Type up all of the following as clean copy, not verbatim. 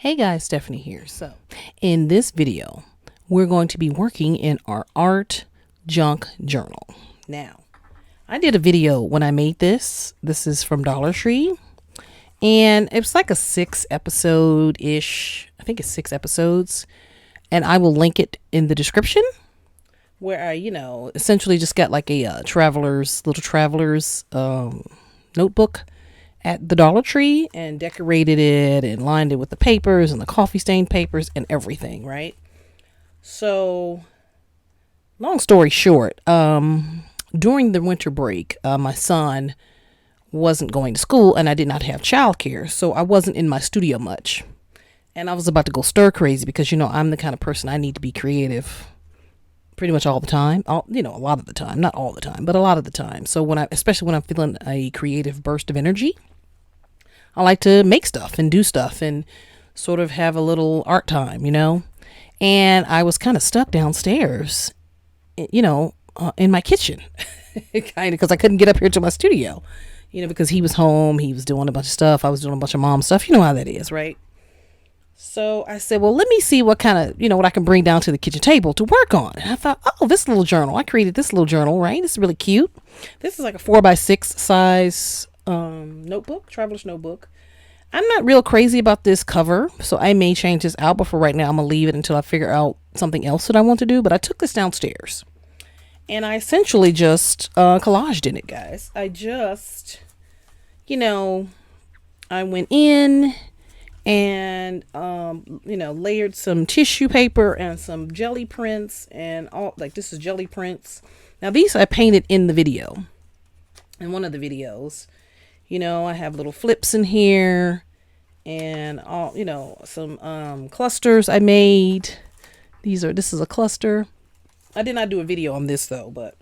Hey guys, Stephanie here. So in this video, we're going to be working in our art junk journal. Now, I did a video when I made this. This is from Dollar Tree. And it's like a 6-episode-ish. I think it's 6 episodes. And I will link it in the description. Where I, essentially just got like a little traveler's notebook at the Dollar Tree and decorated it and lined it with the papers and the coffee stained papers and everything, right? So, long story short, during the winter break, my son wasn't going to school and I did not have childcare, so I wasn't in my studio much. And I was about to go stir crazy because, I'm the kind of person I need to be creative pretty much all the time. A lot of the time, not all the time, but a lot of the time. So especially when I'm feeling a creative burst of energy, I like to make stuff and do stuff and sort of have a little art time, and I was kind of stuck downstairs, in my kitchen, kind of, because I couldn't get up here to my studio, because he was home, he was doing a bunch of stuff. I was doing a bunch of mom stuff. You know how that is, right? So I said, well, let me see what kind of, what I can bring down to the kitchen table to work on. And I thought, oh, this little journal. I created this little journal, right? This is really cute. This is like a 4x6 size notebook, traveler's notebook. I'm not real crazy about this cover, so I may change this out. But for right now, I'm going to leave it until I figure out something else that I want to do. But I took this downstairs. And I essentially just collaged in it, guys. I just, I went in and layered some tissue paper and some jelly prints and all, like, this is jelly prints. Now these I painted in the video, in one of the videos. I have little flips in here and all, some clusters I made. This is a cluster. I did not do a video on this though, but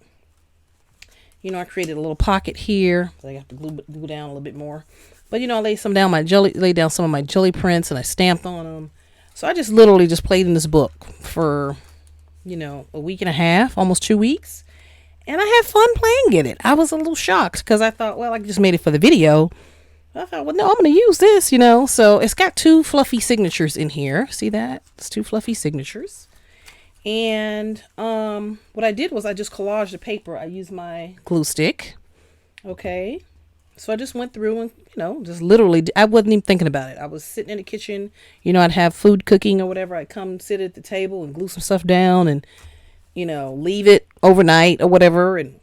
I created a little pocket here. So I have to glue down a little bit more. But I laid down some of my jelly prints and I stamped on them. So I just literally just played in this book for, a week and a half, almost 2 weeks. And I had fun playing in it. I was a little shocked because I thought, well, I just made it for the video. I thought, well, no, I'm going to use this, So it's got 2 fluffy signatures in here. See that? It's 2 fluffy signatures. And what I did was I just collaged the paper. I used my glue stick. Okay. So I just went through and, just literally, I wasn't even thinking about it. I was sitting in the kitchen, I'd have food cooking or whatever. I'd come sit at the table and glue some stuff down and, leave it overnight or whatever. And,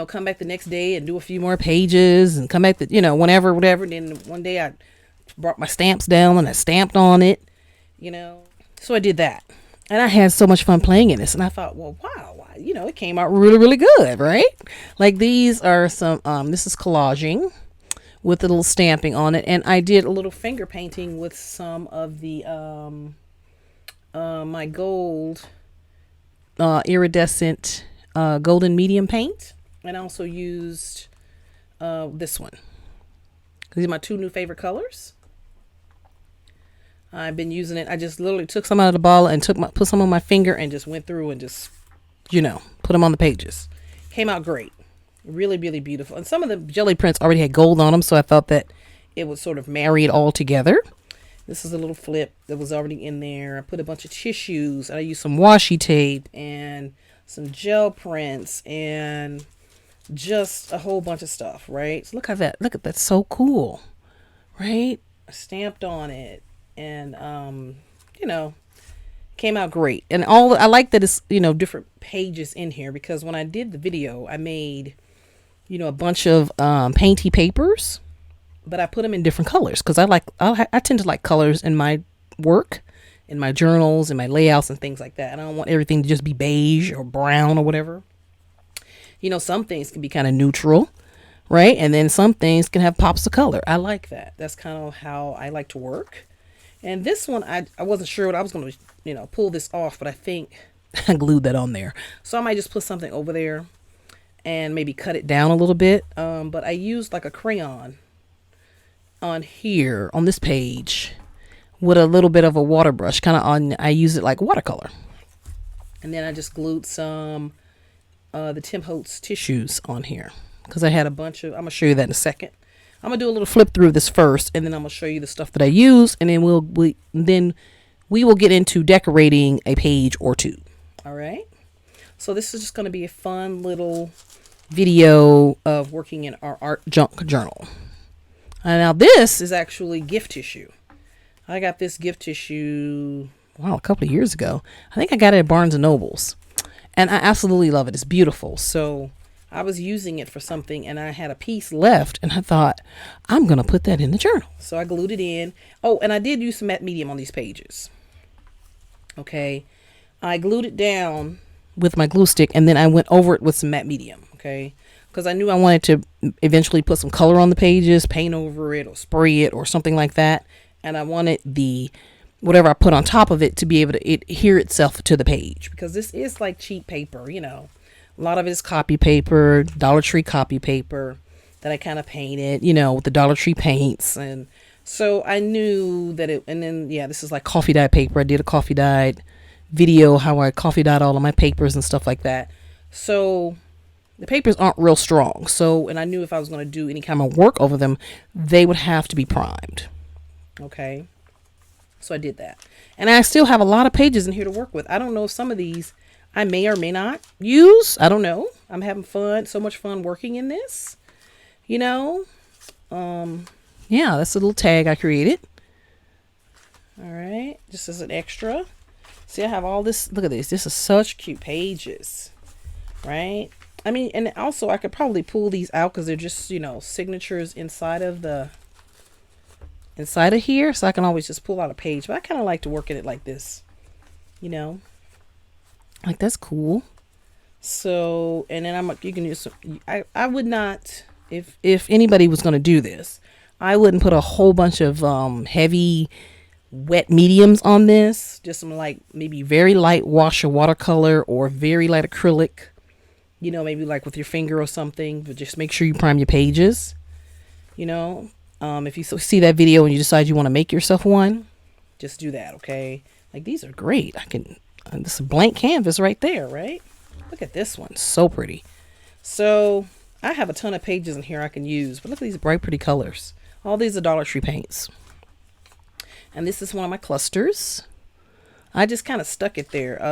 come back the next day and do a few more pages and come back, whenever. And then one day I brought my stamps down and I stamped on it, So I did that. And I had so much fun playing in this. And I thought, well, wow, it came out really, really good, right? Like these are some, this is collaging with a little stamping on it. And I did a little finger painting with some of the, my gold, iridescent, golden medium paint. And I also used, this one. These are my 2 new favorite colors. I've been using it. I just literally took some out of the bottle and put some on my finger and just went through and just, put them on the pages. Came out great. Really, really beautiful. And some of the jelly prints already had gold on them, so I thought that it would sort of marry it all together. This is a little flip that was already in there. I put a bunch of tissues. I used some washi tape and some gel prints and just a whole bunch of stuff, right? So look at that. Look at that. So cool, right? I stamped on it. And, came out great. And I like that it's, different pages in here because when I did the video, I made, a bunch of, painty papers, but I put them in different colors because I tend to like colors in my work, in my journals, in my layouts and things like that. And I don't want everything to just be beige or brown or whatever. Some things can be kind of neutral, right? And then some things can have pops of color. I like that. That's kind of how I like to work. And this one, I wasn't sure what I was going to, pull this off, but I think I glued that on there. So I might just put something over there and maybe cut it down a little bit. But I used like a crayon on here, on this page, with a little bit of a water brush. I use it like watercolor. And then I just glued some the Tim Holtz tissues on here. Because I had a bunch of, I'm going to show you that in a second. I'm gonna do a little flip through this first, and then I'm gonna show you the stuff that I use, and then we will get into decorating a page or two. All right. So this is just gonna be a fun little video of working in our art junk journal. Now this is actually gift tissue. I got this gift tissue, wow, a couple of years ago. I think I got it at Barnes and Nobles, and I absolutely love it. It's beautiful. So I was using it for something, and I had a piece left, and I thought, I'm going to put that in the journal. So I glued it in. Oh, and I did use some matte medium on these pages. Okay. I glued it down with my glue stick, and then I went over it with some matte medium. Okay. Because I knew I wanted to eventually put some color on the pages, paint over it, or spray it, or something like that. And I wanted whatever I put on top of it to be able to adhere itself to the page. Because this is like cheap paper, you know. A lot of it is copy paper, Dollar Tree copy paper that I kind of painted, you know, with the Dollar Tree paints. And so I knew that and then, yeah, this is like coffee dyed paper. I did a coffee dyed video, how I coffee dyed all of my papers and stuff like that. So the papers aren't real strong. So, and I knew if I was going to do any kind of work over them, they would have to be primed. Okay. So I did that. And I still have a lot of pages in here to work with. I don't know if some of these I may or may not use. I don't know. I'm having fun. So much fun working in this. You know. Yeah, that's a little tag I created. All right. Just as an extra. See, I have all this. Look at this. This is such cute pages. Right. I mean, and also I could probably pull these out because they're just, you know, signatures inside of here. So I can always just pull out a page. But I kind of like to work at it like this. You know. Like, that's cool. So, and then you can use some, I would not, if anybody was going to do this, I wouldn't put a whole bunch of heavy wet mediums on this. Just some like maybe very light wash or watercolor or very light acrylic, you know, maybe like with your finger or something, but just make sure you prime your pages, you know. If you see that video and you decide you want to make yourself one, just do that. Okay. Like, these are great. This is a blank canvas right there, right? Look at this one. So pretty. So I have a ton of pages in here I can use, but look at these bright, pretty colors. All these are Dollar Tree paints. And this is one of my clusters. I just kind of stuck it there.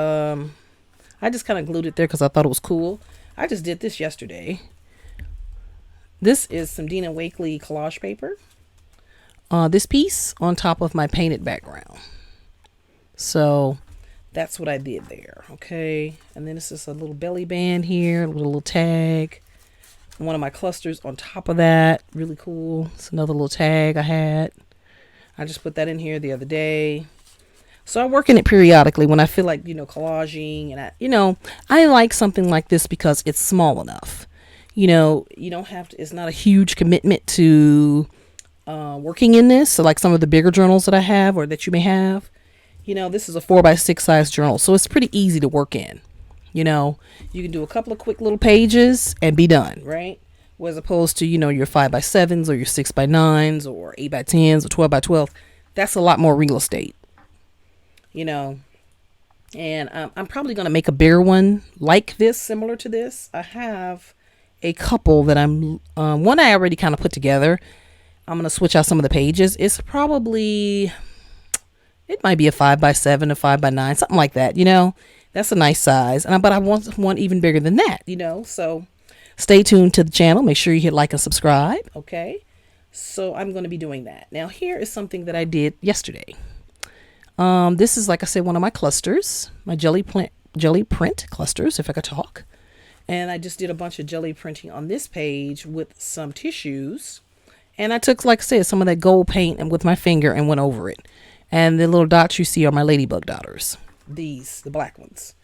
I just kind of glued it there because I thought it was cool. I just did this yesterday. This is some Dina Wakley collage paper. This piece on top of my painted background. So that's what I did there. Okay. And then this is a little belly band here with a little tag. One of my clusters on top of that. Really cool. It's another little tag I had. I just put that in here the other day. So I work in it periodically when I feel like, you know, collaging. And I like something like this because it's small enough. You know, you don't have to, it's not a huge commitment to working in this. So like some of the bigger journals that I have or that you may have. You know, this is a 4x6 size journal, so it's pretty easy to work in. You know, you can do a couple of quick little pages and be done, right? As opposed to, you know, your 5x7s or your 6x9s or 8x10s or 12x12. That's a lot more real estate, you know. And I'm probably going to make a bigger one like this, similar to this. I have a couple that one I already kind of put together. I'm going to switch out some of the pages. It's probably, it might be a 5x7, a 5x9, something like that, you know. That's a nice size. But I want one even bigger than that, you know. So stay tuned to the channel. Make sure you hit like and subscribe. Okay. So I'm going to be doing that. Now here is something that I did yesterday. This is, like I said, one of my clusters, my jelly print clusters, if I could talk. And I just did a bunch of jelly printing on this page with some tissues. And I took, like I said, some of that gold paint and with my finger and went over it. And the little dots you see are my ladybug daughters. These, the black ones.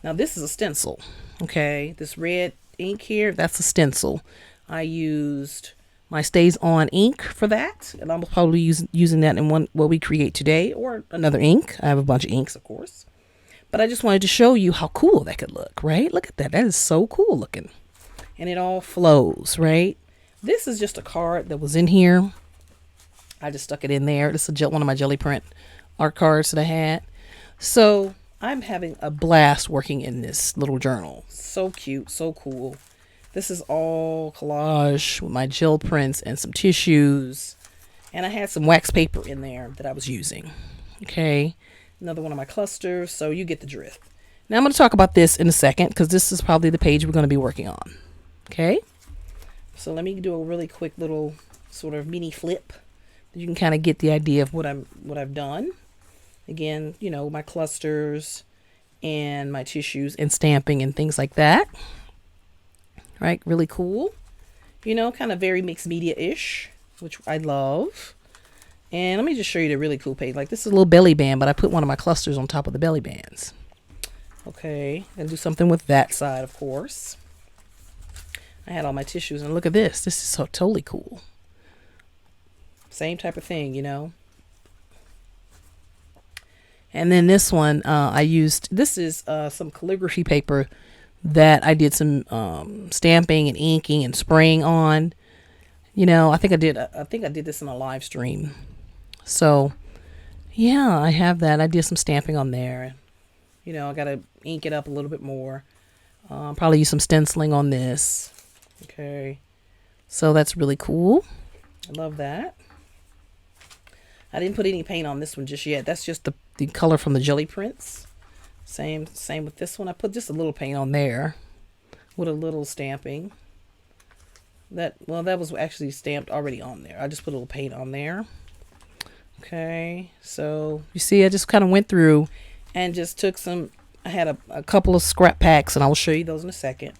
Now this is a stencil. Okay. This red ink here, that's a stencil. I used my Stays On ink for that. And I'm probably using that in what we create today or another ink. I have a bunch of inks, of course. But I just wanted to show you how cool that could look, right? Look at that. That is so cool looking. And it all flows, right? This is just a card that was in here. I just stuck it in there. This is one of my jelly print art cards that I had. So I'm having a blast working in this little journal. So cute, so cool. This is all collage with my gel prints and some tissues. And I had some wax paper in there that I was using. Okay. Another one of my clusters. So you get the drift. Now I'm going to talk about this in a second because this is probably the page we're going to be working on. Okay. So let me do a really quick little sort of mini flip. You can kind of get the idea of what I've done. Again, you know, my clusters and my tissues and stamping and things like that. Right, really cool. You know, kind of very mixed media-ish, which I love. And let me just show you the really cool page. Like, this is a little belly band, but I put one of my clusters on top of the belly bands. Okay, and do something with that side, of course. I had all my tissues, and look at this. This is so totally cool. Same type of thing, you know. And then this one, I used, this is some calligraphy paper that I did some stamping and inking and spraying on. You know, I think I did this in a live stream. So, yeah, I have that. I did some stamping on there. You know, I got to ink it up a little bit more. Probably use some stenciling on this. Okay. So that's really cool. I love that. I didn't put any paint on this one just yet. That's just the color from the jelly prints. Same with this one. I put just a little paint on there with a little stamping. That was actually stamped already on there. I just put a little paint on there. Okay, so you see I just kind of went through and just took some, I had a couple of scrap packs, and I will show you those in a second,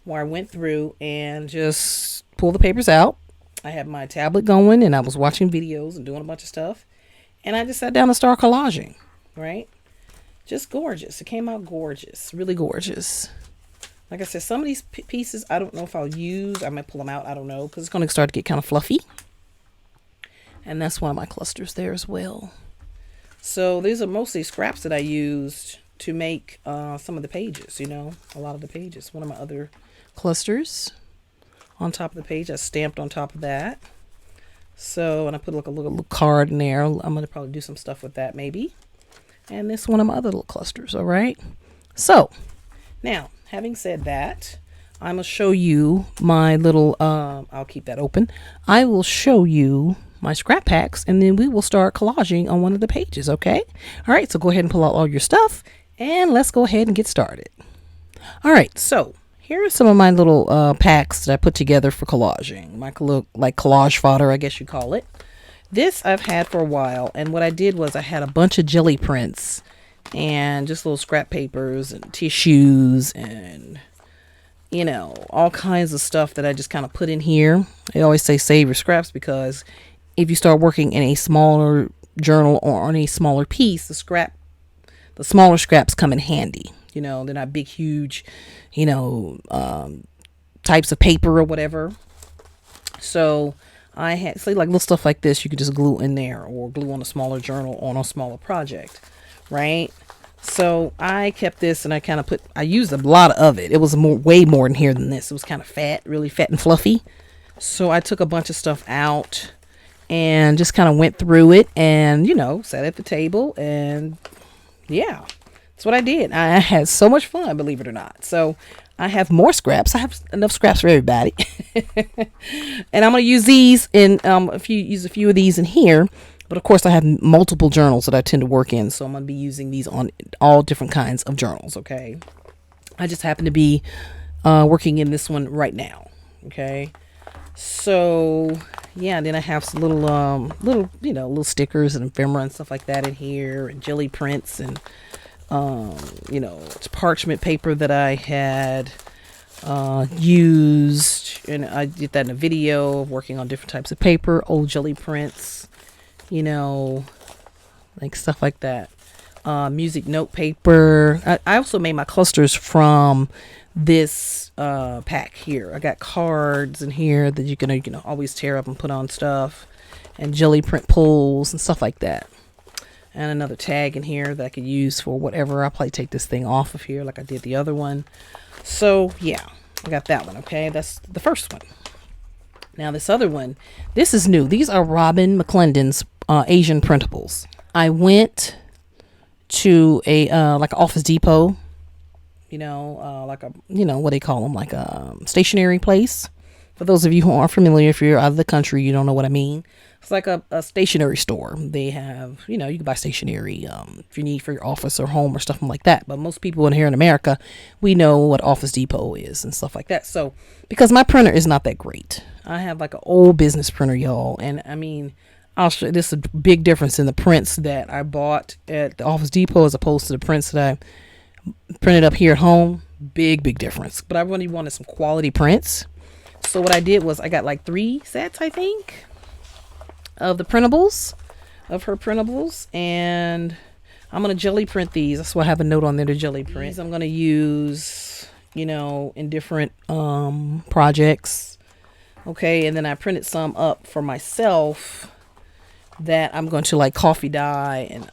where I went through and just pulled the papers out. I had my tablet going and I was watching videos and doing a bunch of stuff, and I just sat down and started collaging, right? Just gorgeous. It came out gorgeous, really gorgeous. Like I said, some of these pieces, I don't know if I'll use. I might pull them out. I don't know, because it's going to start to get kind of fluffy. And that's one of my clusters there as well. So these are mostly scraps that I used to make some of the pages, you know, a lot of the pages. One of my other clusters on top of the page, I stamped on top of that. So, and I put like a little card in there. I'm going to probably do some stuff with that maybe. And this one of my other little clusters. All right. So now, having said that, I'm going to show you my little, I'll keep that open. I will show you my scrap packs, and then we will start collaging on one of the pages. Okay. All right. So go ahead and pull out all your stuff, and let's go ahead and get started. All right. So here are some of my little packs that I put together for collaging. My like collage fodder, I guess you call it. This I've had for a while, and what I did was I had a bunch of jelly prints and just little scrap papers and tissues and, you know, all kinds of stuff that I just kind of put in here. I always say save your scraps, because if you start working in a smaller journal or on a smaller piece, the smaller scraps come in handy. You know, they're not big, huge, you know, types of paper or whatever. So I had, say, like little stuff like this, you could just glue in there, or glue on a smaller journal on a smaller project, right? So I kept this, and I kind of I used a lot of it. It was way more in here than this. It was kind of fat, really fat and fluffy. So I took a bunch of stuff out and just kind of went through it, and, you know, sat at the table, and yeah, that's what I did. I had so much fun, believe it or not. So I have more scraps. I have enough scraps for everybody. And I'm going to use these in, use a few of these in here. But of course I have multiple journals that I tend to work in. So I'm going to be using these on all different kinds of journals. Okay. I just happen to be working in this one right now. Okay. So yeah, then I have some little, you know, little stickers and ephemera and stuff like that in here, and jelly prints, and you know, it's parchment paper that I had used, and I did that in a video of working on different types of paper, old jelly prints, you know, like stuff like that. Music note paper. I also made my clusters from this pack here. I got cards in here that you can always tear up and put on stuff, and jelly print pulls and stuff like that. And another tag in here that I could use for whatever. I'll probably take this thing off of here like I did the other one. So yeah, I got that one. Okay, that's the first one. Now this other one, this is new. These are Robyn McClendon's Asian printables. I went to a like Office Depot, like a, what they call them, like a stationery place. For those of you who aren't familiar, if you're out of the country, you don't know what I mean. It's like a stationery store. They have, you can buy stationery if you need for your office or home or stuff like that. But most people in here in America, we know what Office Depot is and stuff like that. So because my printer is not that great, I have like an old business printer, y'all. And I mean, I'll show you, this is a big difference in the prints that I bought at the Office Depot as opposed to the prints that I printed up here at home. Big difference. But I really wanted some quality prints. So what I did was I got like 3 sets, I think, of the printables, of her printables, and I'm going to jelly print these. That's why I have a note on there to jelly print. These I'm going to use, in different projects. Okay, and then I printed some up for myself that I'm going to like coffee dye and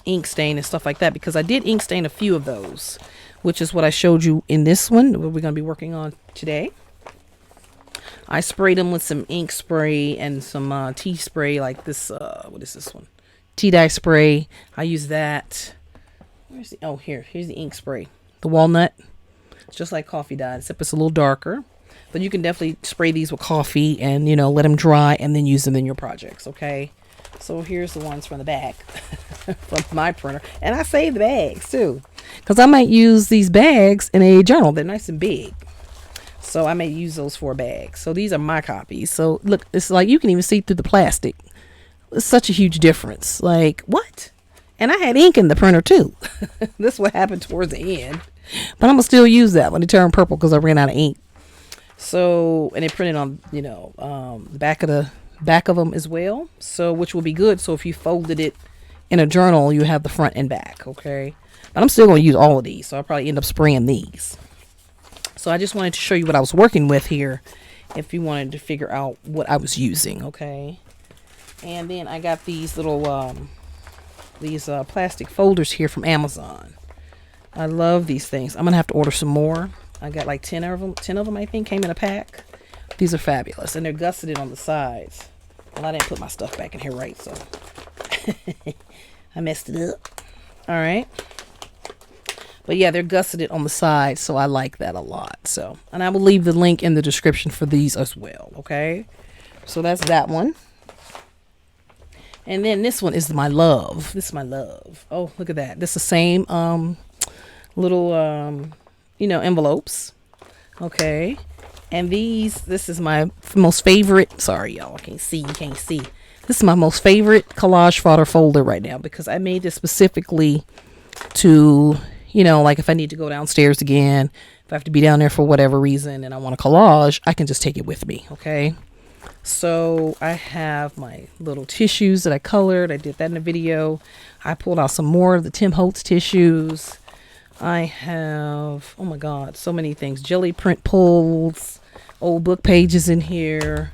ink stain and stuff like that, because I did ink stain a few of those, which is what I showed you in this one, what we're going to be working on today. I sprayed them with some ink spray and some tea spray, like this. What is this one? Tea dye spray. I use that. Where's the? Oh, here's the ink spray. The walnut. It's just like coffee dye, except it's a little darker. But you can definitely spray these with coffee and let them dry and then use them in your projects. Okay. So here's the ones from the back from my printer, and I saved the bags too, because I might use these bags in a journal. They're nice and big. So I may use those for a bag. So these are my copies. So look, it's like you can even see through the plastic. It's such a huge difference. Like, what? And I had ink in the printer too. This is what happened towards the end. But I'm going to still use that when it turned purple because I ran out of ink. So, and it printed on, the back of them as well. So, which will be good. So if you folded it in a journal, you have the front and back. Okay. But I'm still going to use all of these. So I'll probably end up spraying these. So I just wanted to show you what I was working with here, if you wanted to figure out what I was using, okay? And then I got these little plastic folders here from Amazon. I love these things. I'm gonna have to order some more. I got like 10 of them. 10 of them, I think, came in a pack. These are fabulous, and they're gusseted on the sides. Well, I didn't put my stuff back in here right, so I messed it up. All right. But yeah, they're gusseted on the side, so I like that a lot. So, and I will leave the link in the description for these as well, okay? So that's that one. And then this one is my love. This is my love. Oh, look at that. This is the same little, envelopes. Okay. And this is my most favorite. Sorry, y'all. I can't see. You can't see. This is my most favorite Collage Fodder folder right now, because I made this specifically to... like if I need to go downstairs again, if I have to be down there for whatever reason and I want a collage, I can just take it with me. Okay. So I have my little tissues that I colored. I did that in a video. I pulled out some more of the Tim Holtz tissues. I have, oh my God, so many things. Jelly print pulls, old book pages in here.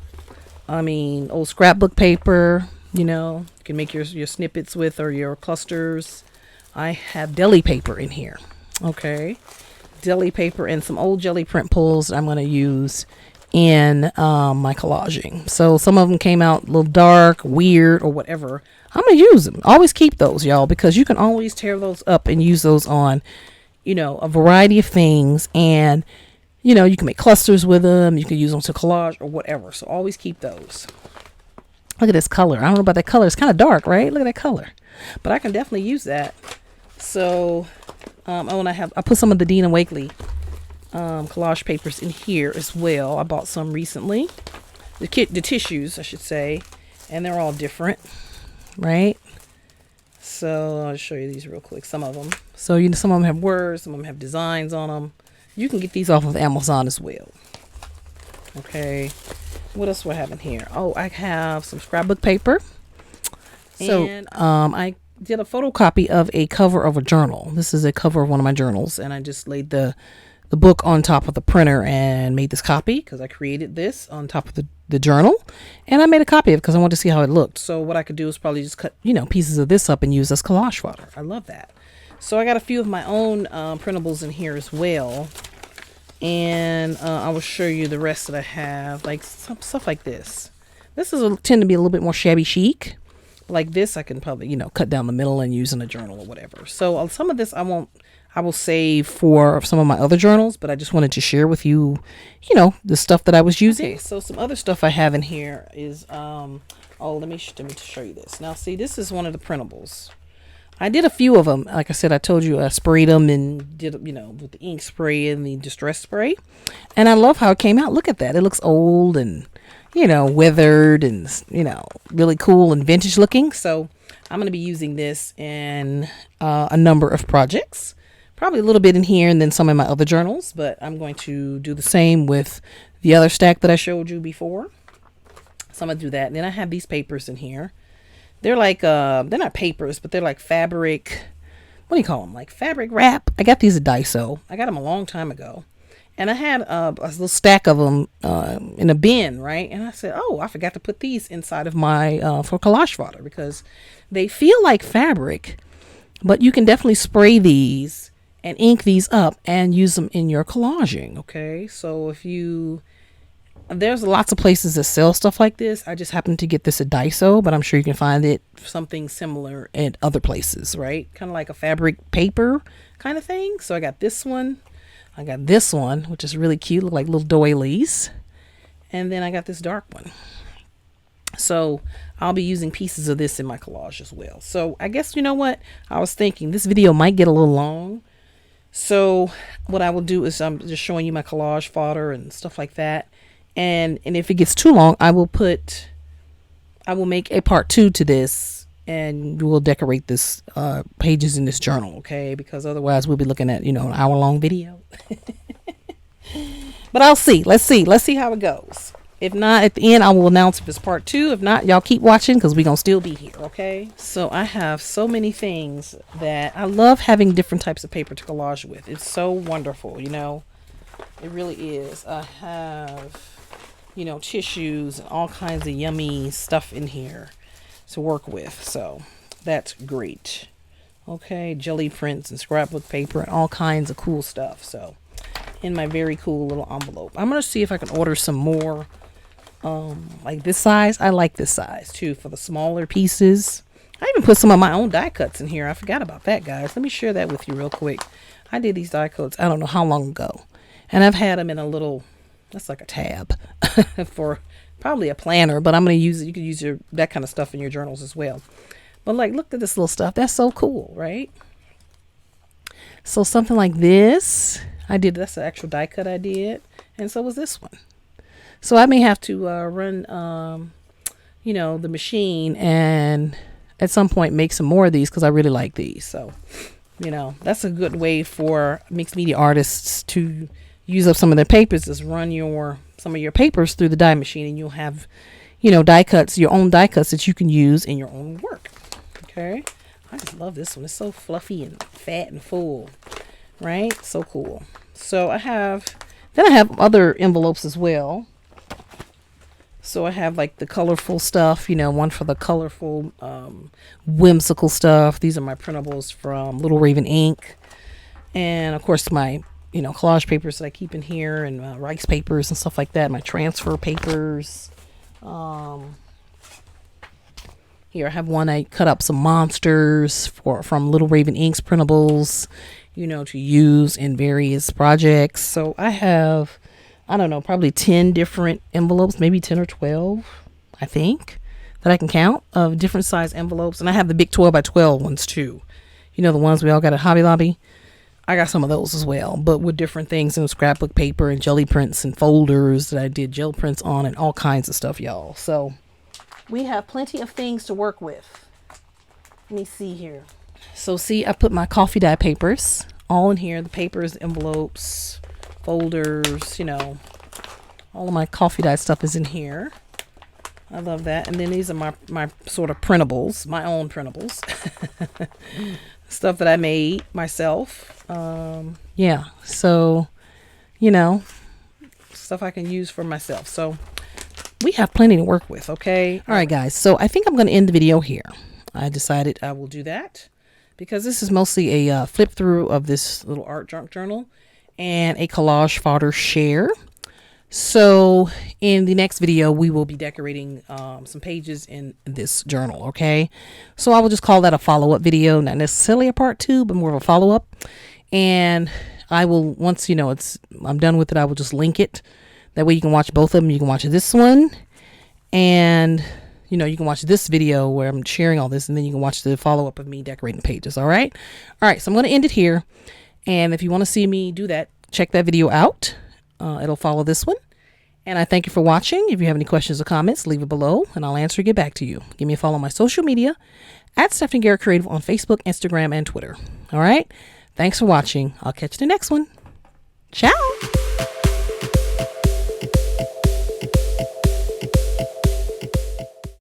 I mean, old scrapbook paper, you can make your snippets with, or your clusters. I have deli paper in here. Okay. Deli paper and some old jelly print pulls I'm going to use in my collaging. So some of them came out a little dark, weird, or whatever. I'm going to use them. Always keep those, y'all, because you can always tear those up and use those on, a variety of things. And, you can make clusters with them. You can use them to collage or whatever. So always keep those. Look at this color. I don't know about that color. It's kind of dark, right? Look at that color. But I can definitely use that. So, I put some of the Dina Wakley collage papers in here as well. I bought some recently. The tissues, I should say, and they're all different, right? So I'll show you these real quick. Some of them. So some of them have words, some of them have designs on them. You can get these off of Amazon as well. Okay. What else do I have in here? Oh, I have some scrapbook paper. So, I did a photocopy of a cover of a journal. This is a cover of one of my journals, and I just laid the book on top of the printer and made this copy because I created this on top of the journal, and I made a copy of it because I wanted to see how it looked. So what I could do is probably just cut pieces of this up and use as collage fodder. I love that. So I got a few of my own printables in here as well, and I will show you the rest that I have, like some stuff like this. This is tend to be a little bit more shabby chic. Like this, I can probably, cut down the middle and use in a journal or whatever. So some of this I I will save for some of my other journals, but I just wanted to share with you, you know, the stuff that I was using. Okay, so some other stuff I have in here is, oh, let me show you this. Now, see, this is one of the printables. I did a few of them. Like I said, I told you I sprayed them and did, you know, with the ink spray and the distress spray. And I love how it came out. Look at that. It looks old and, you know, weathered and, you know, really cool and vintage looking. So I'm going to be using this in a number of projects. Probably a little bit in here and then some in my other journals. But I'm going to do the same with the other stack that I showed you before. So I'm going to do that. And then I have these papers in here. They're like, they're not papers, but they're like fabric, what do you call them? Like fabric wrap. I got these at Daiso. I got them a long time ago. And I had a little stack of them in a bin, right? And I said, oh, I forgot to put these inside of my, for collage fodder, because they feel like fabric, but you can definitely spray these and ink these up and use them in your collaging, okay? So if you... There's lots of places that sell stuff like this. I just happened to get this at Daiso, but I'm sure you can find it something similar at other places, right? Kind of like a fabric paper kind of thing. So I got this one. I got this one, which is really cute. Look like little doilies. And then I got this dark one. So I'll be using pieces of this in my collage as well. So I guess, you know what? I was thinking this video might get a little long. So what I will do is I'm just showing you my collage fodder and stuff like that. And if it gets too long, I will make a part 2 to this, and we'll decorate this pages in this journal, okay? Because otherwise we'll be looking at, you know, an hour-long video. But I'll see. Let's see how it goes. If not, at the end, I will announce if it's part 2. If not, y'all keep watching because we're going to still be here, okay? So I have so many things that I love having different types of paper to collage with. It's so wonderful, you know? It really is. I have... you know, tissues and all kinds of yummy stuff in here to work with. So that's great. Okay, jelly prints and scrapbook paper and all kinds of cool stuff. So in my very cool little envelope. I'm going to see if I can order some more like this size. I like this size too for the smaller pieces. I even put some of my own die cuts in here. I forgot about that, guys. Let me share that with you real quick. I did these die cuts, I don't know how long ago. And I've had them in a little... that's like a tab for probably a planner, but I'm going to use it. You can use that kind of stuff in your journals as well. But like, look at this little stuff. That's so cool, right? So something like this, that's the actual die cut I did. And so was this one. So I may have to run, you know, the machine and at some point make some more of these because I really like these. So, you know, that's a good way for mixed media artists to use up some of their papers. Is run some of your papers through the die machine, and you'll have, you know, die cuts, your own die cuts that you can use in your own work. Okay, I just love this one. It's so fluffy and fat and full, right? So cool. So I have other envelopes as well. So I have like the colorful stuff, you know, one for the colorful, whimsical stuff. These are my printables from Little Raven Ink, and of course my, you know, collage papers that I keep in here, and rice papers and stuff like that. My transfer papers. Here I have one. I cut up some monsters from Little Raven Ink's printables, you know, to use in various projects. So I have, I don't know, probably 10 different envelopes, maybe 10 or 12, I think, that I can count, of different size envelopes. And I have the big 12 by 12 ones too. You know, the ones we all got at Hobby Lobby. I got some of those as well, but with different things in scrapbook paper and jelly prints and folders that I did gel prints on and all kinds of stuff, y'all. So we have plenty of things to work with. Let me see here. So see, I put my coffee dye papers all in here. The papers, envelopes, folders, you know, all of my coffee dye stuff is in here. I love that. And then these are my sort of printables, my own printables. Stuff that I made myself. Yeah, so, you know, stuff I can use for myself. So we have plenty to work with, okay? All right, guys, so I think I'm going to end the video here. I decided I will do that because this is mostly a flip through of this little art junk journal and a collage fodder share. So in the next video, we will be decorating some pages in this journal, okay? So I will just call that a follow-up video, not necessarily a part 2, but more of a follow-up. And I will, once I'm done with it, I will just link it. That way you can watch both of them. You can watch this one, and you can watch this video where I'm sharing all this, and then you can watch the follow-up of me decorating the pages. All right, so I'm going to end it here, and if you want to see me do that, check that video out. It'll follow this one. And I thank you for watching. If you have any questions or comments, leave it below and I'll answer and get back to you. Give me a follow on my social media at Stephanie Garrett Creative on Facebook, Instagram, and Twitter. All right. Thanks for watching. I'll catch you in the next one. Ciao.